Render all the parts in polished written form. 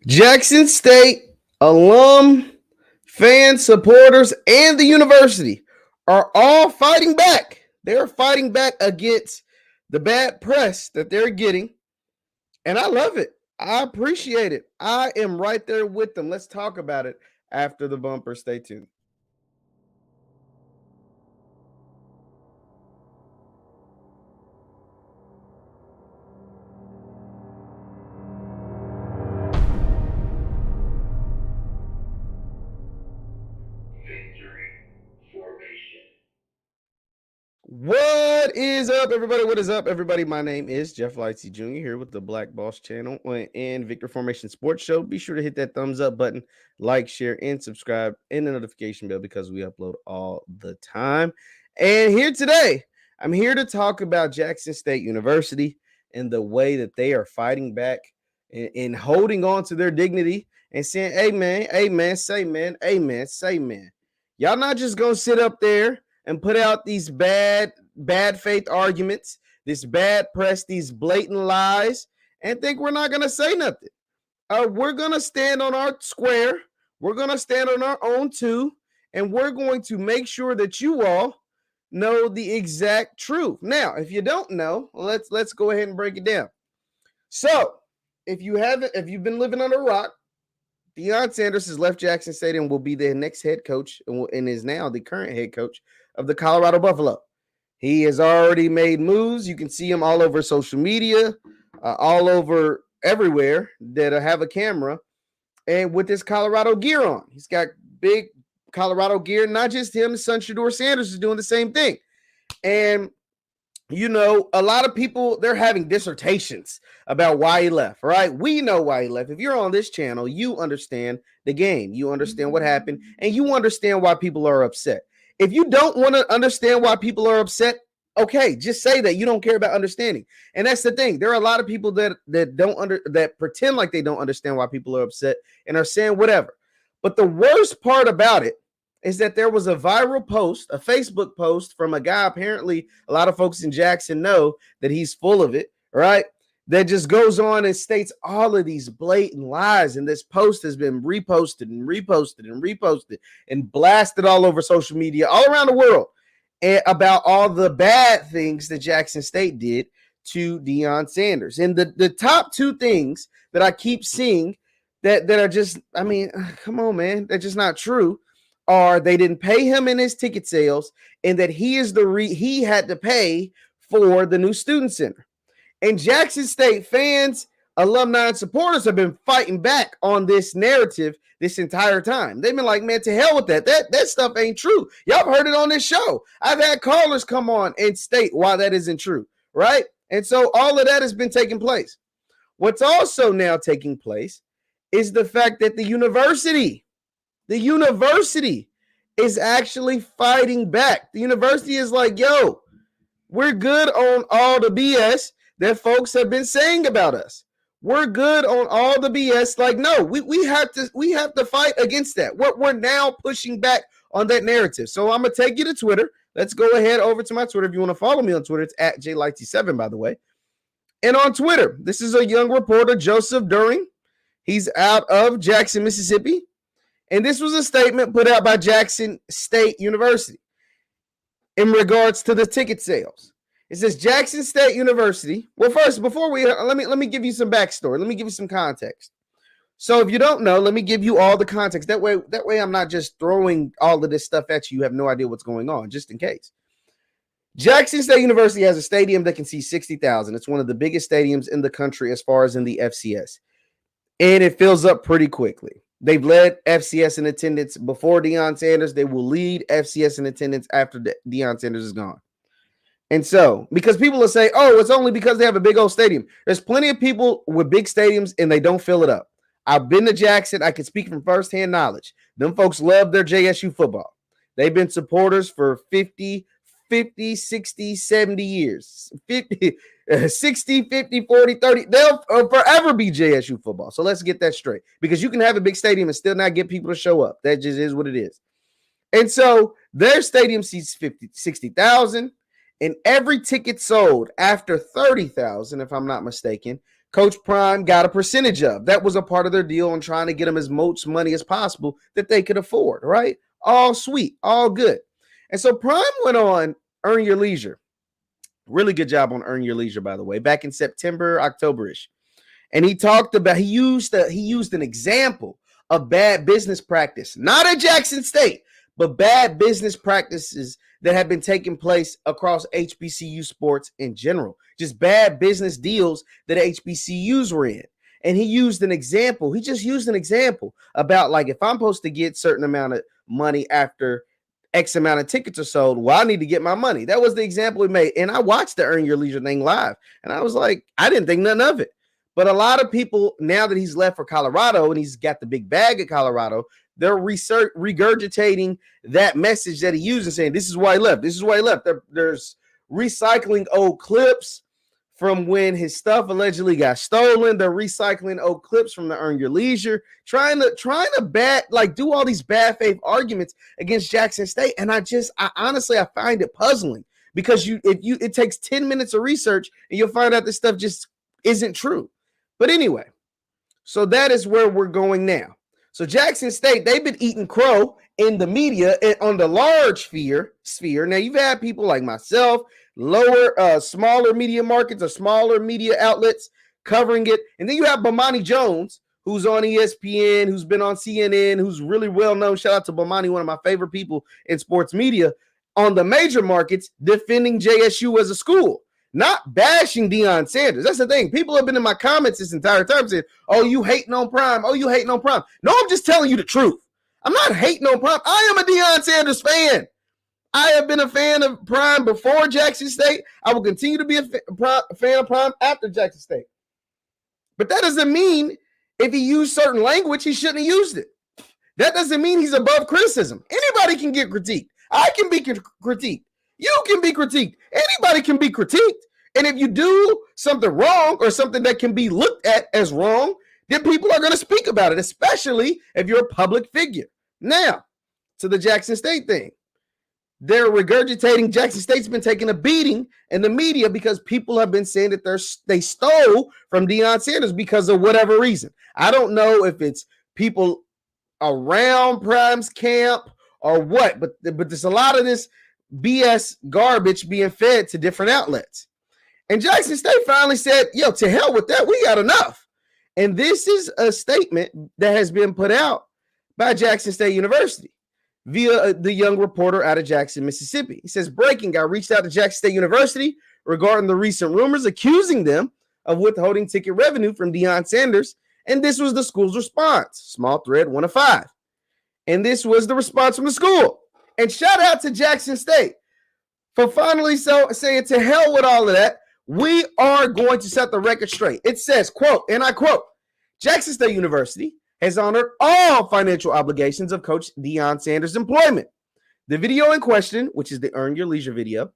Jackson State alum, fans, supporters, and the university are all fighting back. They're fighting back against the bad press that they're getting. And I love it. I appreciate it. I am right there with them. Let's talk about it after the bumper. Stay tuned. What is up, everybody? What is up, everybody? My name is JeffLightsyJr. here with the Black Boss channel and Victor Formation Sports Show. Be sure to hit that thumbs up button, like, share, and subscribe, and the notification bell because we upload all the time. And here today, I'm here to talk about Jackson State University and the way that they are fighting back and holding on to their dignity and saying, amen, amen, say man, amen, say man. Y'all not just going to sit up there and put out these bad faith arguments, this bad press, these blatant lies, and think we're not going to say nothing. We're going to stand on our square. We're going to stand on our own too, and we're going to make sure that you all know the exact truth. Now, if you don't know, let's go ahead and break it down. So, if you've been living under a rock, Deion Sanders has left Jackson State and will be the next head coach and is now the current head coach of the Colorado Buffalo. He has already made moves. You can see him all over social media, all over everywhere that have a camera, and with his Colorado gear on. He's got big Colorado gear. Not just him, his son Deion Sanders is doing the same thing. And you know, a lot of people, they're having dissertations about why he left, right? We know why he left. If you're on this channel, you understand the game. You understand what happened, and you understand why people are upset. If you don't want to understand why people are upset, okay, just say that you don't care about understanding. And that's the thing. There are a lot of people that pretend like they don't understand why people are upset and are saying whatever. But the worst part about it is that there was a viral post, a Facebook post from a guy. Apparently, a lot of folks in Jackson know that he's full of it, right? That just goes on and states all of these blatant lies. And this post has been reposted and reposted and reposted and blasted all over social media all around the world about all the bad things that Jackson State did to Deion Sanders. And the top two things that I keep seeing that are just, I mean, come on, man, they're just not true, are they didn't pay him in his ticket sales, and that he had to pay for the new student center. And Jackson State fans, alumni, and supporters have been fighting back on this narrative this entire time. They've been like, man, to hell with that. That stuff ain't true. Y'all have heard it on this show. I've had callers come on and state why that isn't true, right? And so all of that has been taking place. What's also now taking place is the fact that the university is actually fighting back. The university is like, yo, we're good on all the BS that folks have been saying about us. We're good on all the BS. Like, no, we have to fight against that. We're now pushing back on that narrative. So I'm gonna take you to Twitter. Let's go ahead over to my Twitter. If you want to follow me on Twitter, it's at JLightsy7, by the way. And on Twitter, this is a young reporter, Joseph During. He's out of Jackson, Mississippi. And this was a statement put out by Jackson State University in regards to the ticket sales. It says Jackson State University. Well, first, before we let me give you some backstory. Let me give you some context. So if you don't know, let me give you all the context. That way I'm not just throwing all of this stuff at you. You have no idea what's going on, just in case. Jackson State University has a stadium that can seat 60,000. It's one of the biggest stadiums in the country as far as in the FCS. And it fills up pretty quickly. They've led FCS in attendance before Deion Sanders. They will lead FCS in attendance after Deion Sanders is gone. And so, because people will say, oh, it's only because they have a big old stadium. There's plenty of people with big stadiums and they don't fill it up. I've been to Jackson. I can speak from firsthand knowledge. Them folks love their JSU football. They've been supporters for 50, 60, 70 years. 50, 60, 50, 40, 30. They'll forever be JSU football. So let's get that straight. Because you can have a big stadium and still not get people to show up. That just is what it is. And so their stadium seats 60,000. And every ticket sold after 30,000, if I'm not mistaken, Coach Prime got a percentage of. That was a part of their deal on trying to get them as much money as possible that they could afford, right? All sweet, all good. And so Prime went on Earn Your Leisure. Really good job on Earn Your Leisure, by the way, back in September, October-ish. And he talked about, he used an example of bad business practice, not at Jackson State, but bad business practices that have been taking place across HBCU sports in general. Just bad business deals that HBCUs were in. And he used an example. He just used an example about, like, if I'm supposed to get certain amount of money after X amount of tickets are sold, well, I need to get my money. That was the example he made. And I watched the Earn Your Leisure thing live. And I was like, I didn't think nothing of it. But a lot of people, now that he's left for Colorado and he's got the big bag at Colorado, they're regurgitating that message that he used and saying, this is why he left. This is why he left. There's recycling old clips from when his stuff allegedly got stolen. They're recycling old clips from the Earn Your Leisure, trying to do all these bad faith arguments against Jackson State. And I honestly find it puzzling, because it takes 10 minutes of research and you'll find out this stuff just isn't true. But anyway, so that is where we're going now. So Jackson State, they've been eating crow in the media and on the large sphere. Now, you've had people like myself, smaller media markets or smaller media outlets covering it. And then you have Bomani Jones, who's on ESPN, who's been on CNN, who's really well known. Shout out to Bomani, one of my favorite people in sports media, on the major markets, defending JSU as a school. Not bashing Deion Sanders. That's the thing. People have been in my comments this entire time saying, oh, you hating on Prime. Oh, you hating on Prime. No, I'm just telling you the truth. I'm not hating on Prime. I am a Deion Sanders fan. I have been a fan of Prime before Jackson State. I will continue to be a fan of Prime after Jackson State. But that doesn't mean if he used certain language, he shouldn't have used it. That doesn't mean he's above criticism. Anybody can get critiqued. I can be critiqued. You can be critiqued. Anybody can be critiqued. And if you do something wrong or something that can be looked at as wrong, then people are going to speak about it, especially if you're a public figure. Now, to the Jackson State thing. They're regurgitating Jackson State's been taking a beating in the media because people have been saying that they stole from Deion Sanders because of whatever reason. I don't know if it's people around Prime's camp or what, but there's a lot of this BS garbage being fed to different outlets. And Jackson State finally said, yo, to hell with that. We got enough. And this is a statement that has been put out by Jackson State University via the young reporter out of Jackson, Mississippi. He says, breaking, I reached out to Jackson State University regarding the recent rumors accusing them of withholding ticket revenue from Deion Sanders. And this was the school's response. Small thread, 1 of 5. And this was the response from the school. And shout out to Jackson State for finally saying to hell with all of that. We are going to set the record straight. It says, quote, and I quote, Jackson State University has honored all financial obligations of Coach Deion Sanders' employment. The video in question, which is the Earn Your Leisure video,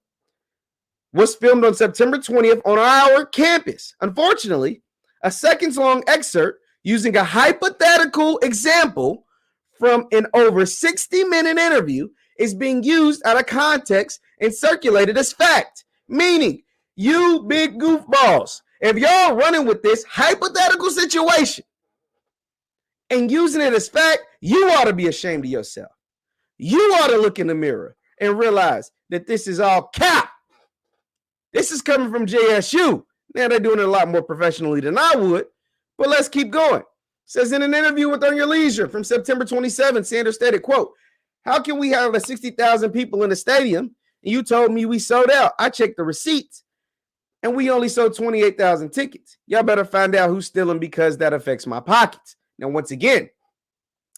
was filmed on September 20th on our campus. Unfortunately, a seconds-long excerpt using a hypothetical example from an over 60-minute interview is being used out of context and circulated as fact, meaning you big goofballs, if y'all running with this hypothetical situation and using it as fact, you ought to be ashamed of yourself. You ought to look in the mirror and realize that this is all cap. This is coming from JSU. Now they're doing it a lot more professionally than I would, but let's keep going. It says in an interview with Earn Your Leisure from September 27th, Sanders stated, quote, how can we have 60,000 people in the stadium and you told me we sold out? I checked the receipts and we only sold 28,000 tickets. Y'all better find out who's stealing because that affects my pockets. Now, once again,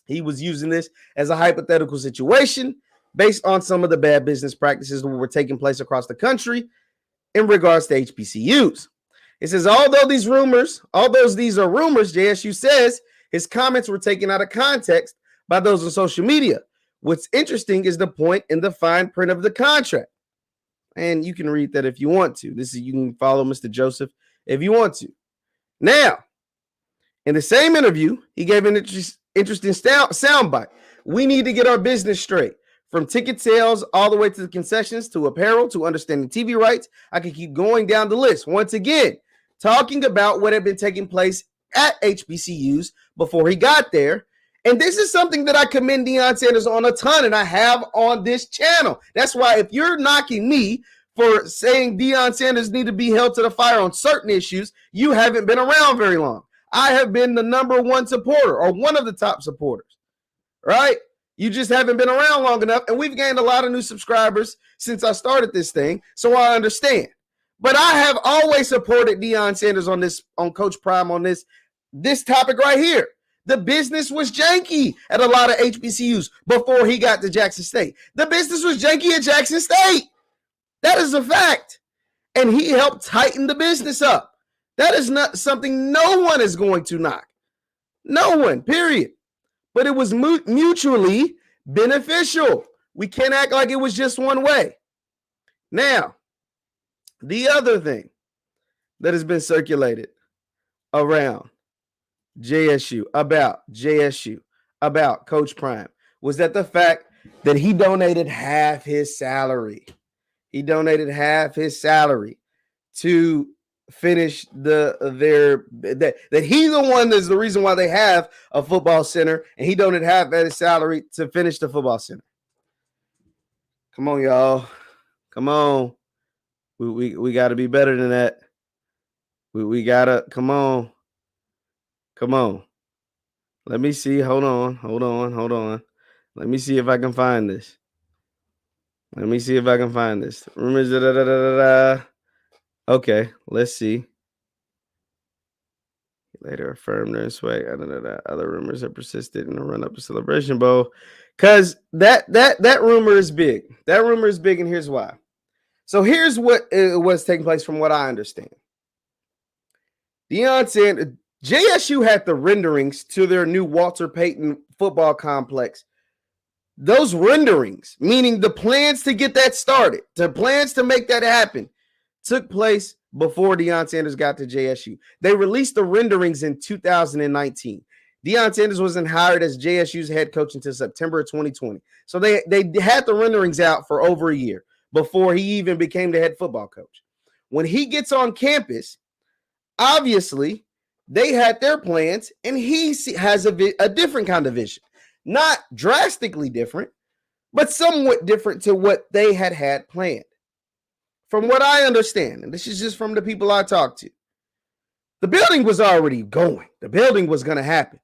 he was using this as a hypothetical situation based on some of the bad business practices that were taking place across the country in regards to HBCUs. It says, although these are rumors, JSU says his comments were taken out of context by those on social media. What's interesting is the point in the fine print of the contract. And you can read that if you want to. You can follow Mr. Joseph if you want to. Now, in the same interview, he gave an interesting soundbite. We need to get our business straight. From ticket sales all the way to the concessions to apparel to understanding TV rights. I can keep going down the list. Once again, talking about what had been taking place at HBCUs before he got there. And this is something that I commend Deion Sanders on a ton, and I have on this channel. That's why if you're knocking me for saying Deion Sanders need to be held to the fire on certain issues, you haven't been around very long. I have been the number one supporter, or one of the top supporters, right? You just haven't been around long enough, and we've gained a lot of new subscribers since I started this thing, so I understand. But I have always supported Deion Sanders on this, on Coach Prime, on this topic right here. The business was janky at a lot of HBCUs before he got to Jackson State. The business was janky at Jackson State. That is a fact. And he helped tighten the business up. That is not something no one is going to knock. No one, period. But it was mutually beneficial. We can't act like it was just one way. Now, the other thing that has been circulated around JSU, about Coach Prime, was that the fact that he donated half his salary. He donated half his salary to finish that he's the one that's the reason why they have a football center, and he donated half of his salary to finish the football center. Come on, y'all. Come on. We got to be better than that. We got to, come on. Come on. Let me see. Hold on. Let me see if I can find this. Rumors. Okay, let's see. Later affirmed their swag. Other rumors have persisted in the run-up to Celebration Bowl. Because that rumor is big. That rumor is big, and here's why. So here's what was taking place from what I understand. Deion Sanders, JSU had the renderings to their new Walter Payton football complex. Those renderings, meaning the plans to get that started, the plans to make that happen, took place before Deion Sanders got to JSU. They released the renderings in 2019. Deion Sanders wasn't hired as JSU's head coach until September of 2020. So they had the renderings out for over a year before he even became the head football coach. When he gets on campus, obviously, they had their plans, and he has a different kind of vision. Not drastically different, but somewhat different to what they had planned. From what I understand, and this is just from the people I talked to, the building was already going. The building was going to happen.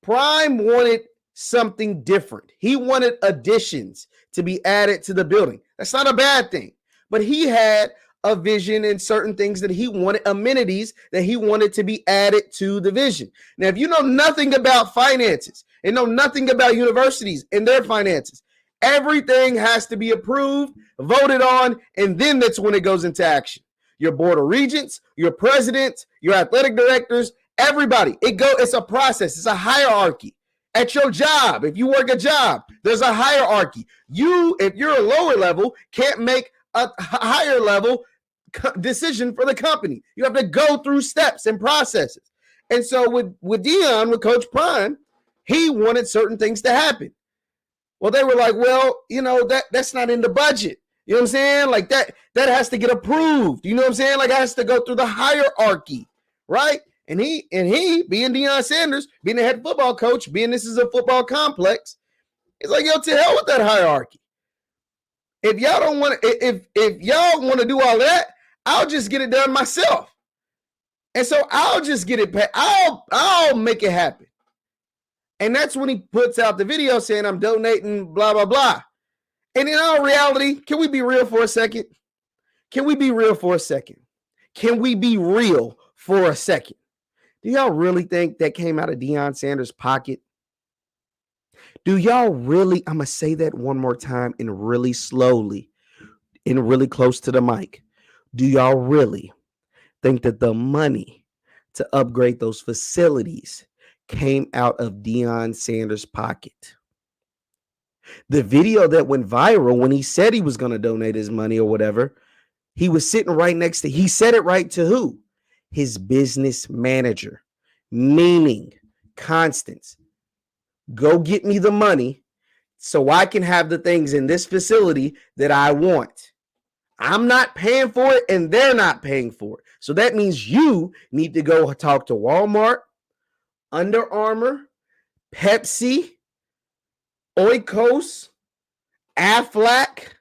Prime wanted something different. He wanted additions to be added to the building. That's not a bad thing. But he had a vision and certain things that he wanted, amenities that he wanted to be added to the vision. Now, if you know nothing about finances and know nothing about universities and their finances, everything has to be approved, voted on, and then that's when it goes into action. Your board of regents, your presidents, your athletic directors, everybody. It's a process. It's a hierarchy. At your job, if you work a job, there's a hierarchy. If you're a lower level, can't make a higher level decision for the company. You have to go through steps and processes. And so with Deion, with Coach Prime, he wanted certain things to happen. Well, they were like, well, that's not in the budget. You know what I'm saying? Like that has to get approved. You know what I'm saying? Like it has to go through the hierarchy, right? And he being Deion Sanders, being the head football coach, being this is a football complex, it's like, yo, to hell with that hierarchy. If y'all don't want to, if y'all want to do all that, I'll just get it done myself. And so I'll just get it. I'll make it happen. And that's when he puts out the video saying I'm donating, blah, blah, blah. And in all reality, can we be real for a second? Do y'all really think that came out of Deion Sanders' pocket? Do y'all really, I'm going to say that one more time and really slowly and really close to the mic. Do y'all really think that the money to upgrade those facilities came out of Deion Sanders' pocket? The video that went viral when he said he was going to donate his money or whatever, he was sitting right next to, he said it right to who? His business manager, meaning Constance, go get me the money so I can have the things in this facility that I want. I'm not paying for it and they're not paying for it. So that means you need to go talk to Walmart, Under Armour, Pepsi, Oikos, Aflac.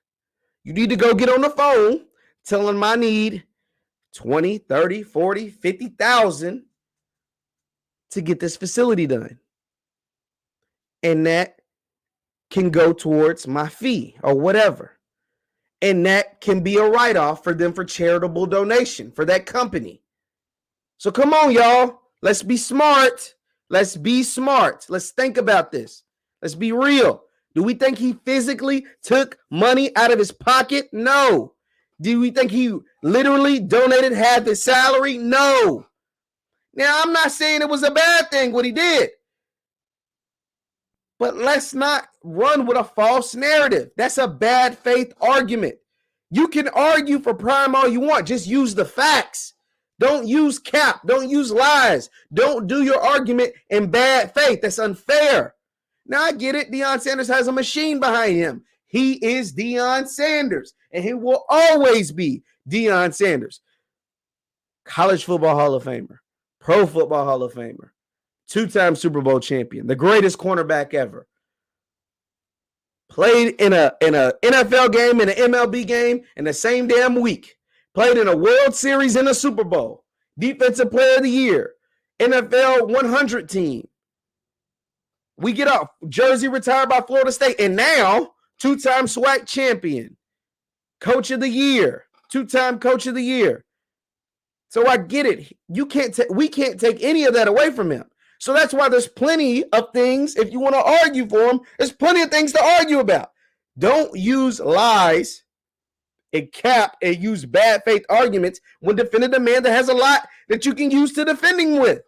You need to go get on the phone, tell them I need 20, 30, 40, 50,000 to get this facility done. And that can go towards my fee or whatever. And that can be a write-off for them for charitable donation for that company. So come on, y'all. Let's be smart. Let's be smart. Let's think about this. Let's be real. Do we think he physically took money out of his pocket? No. Do we think he literally donated half his salary? No. Now, I'm not saying it was a bad thing what he did. But let's not run with a false narrative. That's a bad faith argument. You can argue for prime all you want. Just use the facts. Don't use cap. Don't use lies. Don't do your argument in bad faith. That's unfair. Now, I get it. Deion Sanders has a machine behind him. He is Deion Sanders, and he will always be Deion Sanders. College football Hall of Famer, Pro Football Hall of Famer, two-time Super Bowl champion, the greatest cornerback ever. Played in a NFL game and an MLB game in the same damn week. Played in a World Series and a Super Bowl. Defensive Player of the Year. NFL 100 team. We get off. Jersey retired by Florida State. And now, two-time SWAC champion. Coach of the Year. Two-time Coach of the Year. So I get it. We can't take any of that away from him. So that's why there's plenty of things, if you want to argue for him, there's plenty of things to argue about. Don't use lies and cap and use bad faith arguments when defending a man that has a lot that you can use to defend him with.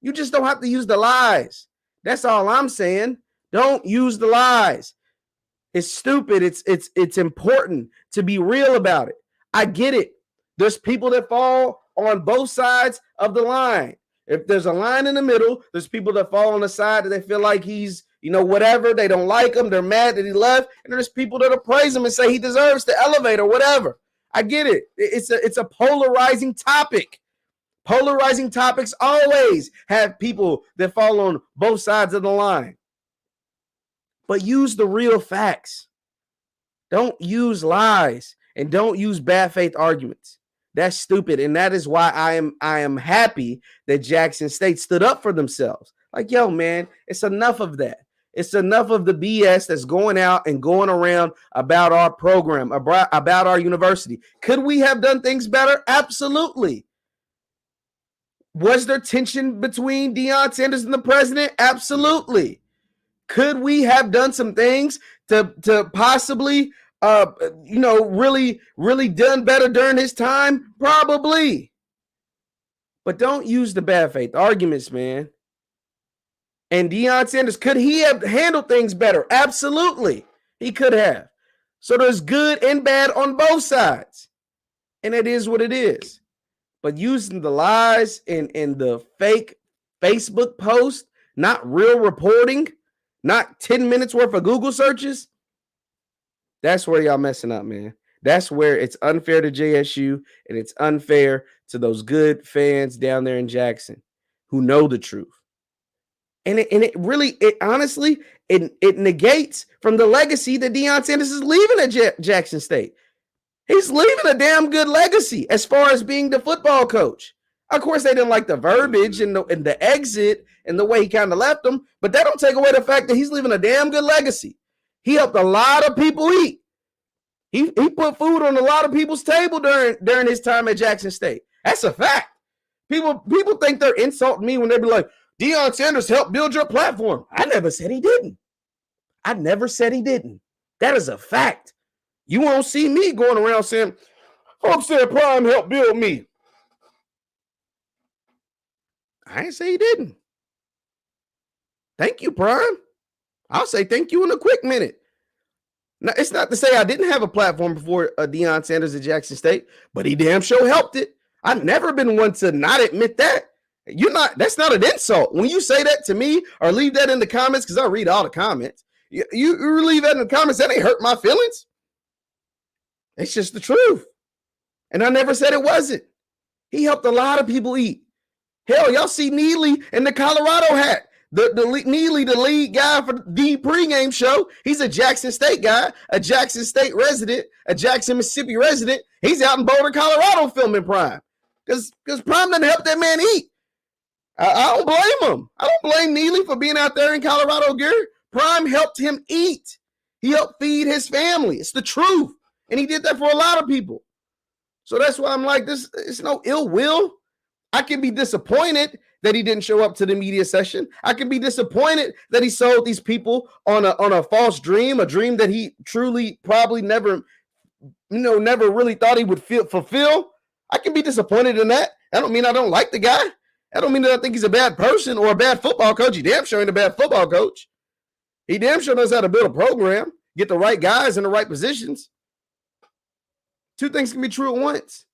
You just don't have to use the lies. That's all I'm saying. Don't use the lies. It's stupid. It's important to be real about it. I get it. There's people that fall on both sides of the line. If there's a line in the middle, there's people that fall on the side that they feel like he's, whatever. They don't like him. They're mad that he left. And there's people that praise him and say he deserves to elevate or whatever. I get it. It's a polarizing topic. Polarizing topics always have people that fall on both sides of the line. But use the real facts. Don't use lies and don't use bad faith arguments. That's stupid, and that is why I am happy that Jackson State stood up for themselves. Like, yo, man, it's enough of that. It's enough of the BS that's going out and going around about our program, about our university. Could we have done things better? Absolutely. Was there tension between Deion Sanders and the president? Absolutely. Could we have done some things to possibly really done better during his time? Probably. But don't use the bad faith arguments, man. And Deion Sanders, could he have handled things better? Absolutely. He could have. So there's good and bad on both sides. And it is what it is. But using the lies and the fake Facebook post, not real reporting, not 10 minutes worth of Google searches, that's where y'all messing up, man. That's where it's unfair to JSU and it's unfair to those good fans down there in Jackson who know the truth. And it honestly negates from the legacy that Deion Sanders is leaving at Jackson State. He's leaving a damn good legacy as far as being the football coach. Of course, they didn't like the verbiage and the exit and the way he kind of left them, but that don't take away the fact that he's leaving a damn good legacy. He helped a lot of people eat. He put food on a lot of people's table during his time at Jackson State. That's a fact. People think they're insulting me when they be like, Deion Sanders helped build your platform. I never said he didn't. That is a fact. You won't see me going around saying, folks said Prime helped build me. I ain't say he didn't. Thank you, Prime. I'll say thank you in a quick minute. Now, it's not to say I didn't have a platform before Deion Sanders at Jackson State, but he damn sure helped it. I've never been one to not admit that. That's not an insult. When you say that to me or leave that in the comments, because I read all the comments, you leave that in the comments, that ain't hurt my feelings. It's just the truth. And I never said it wasn't. He helped a lot of people eat. Hell, y'all see Neely in the Colorado hat. Neely, the lead guy for the pregame show. He's a Jackson State guy, a Jackson State resident, a Jackson, Mississippi resident. He's out in Boulder, Colorado filming Prime. Because Prime doesn't help that man eat. I don't blame him. I don't blame Neely for being out there in Colorado gear. Prime helped him eat. He helped feed his family. It's the truth. And he did that for a lot of people. So that's why I'm like, this. It's no ill will. I can be disappointed that he didn't show up to the media session. I can be disappointed that he sold these people on a false dream, a dream that he truly probably never really thought he would fulfill. I can be disappointed in that. That don't mean I don't like the guy. That don't mean that I think he's a bad person or a bad football coach. He damn sure ain't a bad football coach. He damn sure knows how to build a program, get the right guys in the right positions. Two things can be true at once.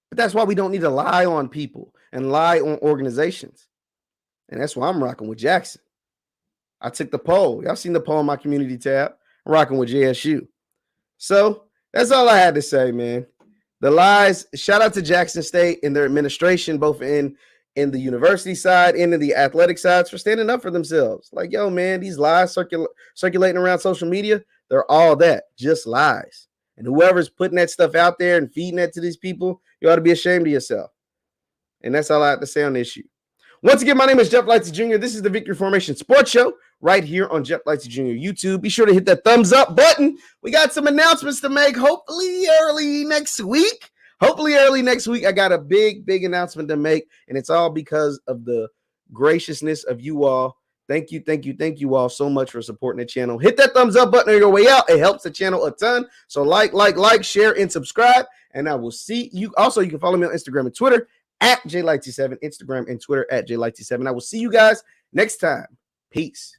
But that's why we don't need to lie on people and lie on organizations. And that's why I'm rocking with Jackson. I took the poll. Y'all seen the poll on my community tab. I'm rocking with JSU. So that's all I had to say, man. The lies, shout out to Jackson State and their administration, both in the university side and in the athletic sides, for standing up for themselves. Like, yo, man, these lies circulating around social media, they're all that, just lies. And whoever's putting that stuff out there and feeding that to these people, you ought to be ashamed of yourself. And that's all I have to say on the issue. Once again, my name is Jeff Lightsy Jr. This is the Victory Formation Sports Show right here on Jeff Lightsy Jr. YouTube. Be sure to hit that thumbs up button. We got some announcements to make hopefully early next week. I got a big announcement to make, and it's all because of the graciousness of you all. Thank you all so much for supporting the channel. Hit that thumbs up button on your way out. It helps the channel a ton. So like, share, and subscribe. And I will see you. Also, you can follow me on Instagram and Twitter at JLightsy7, Instagram and Twitter at JLightsy7. I will see you guys next time. Peace.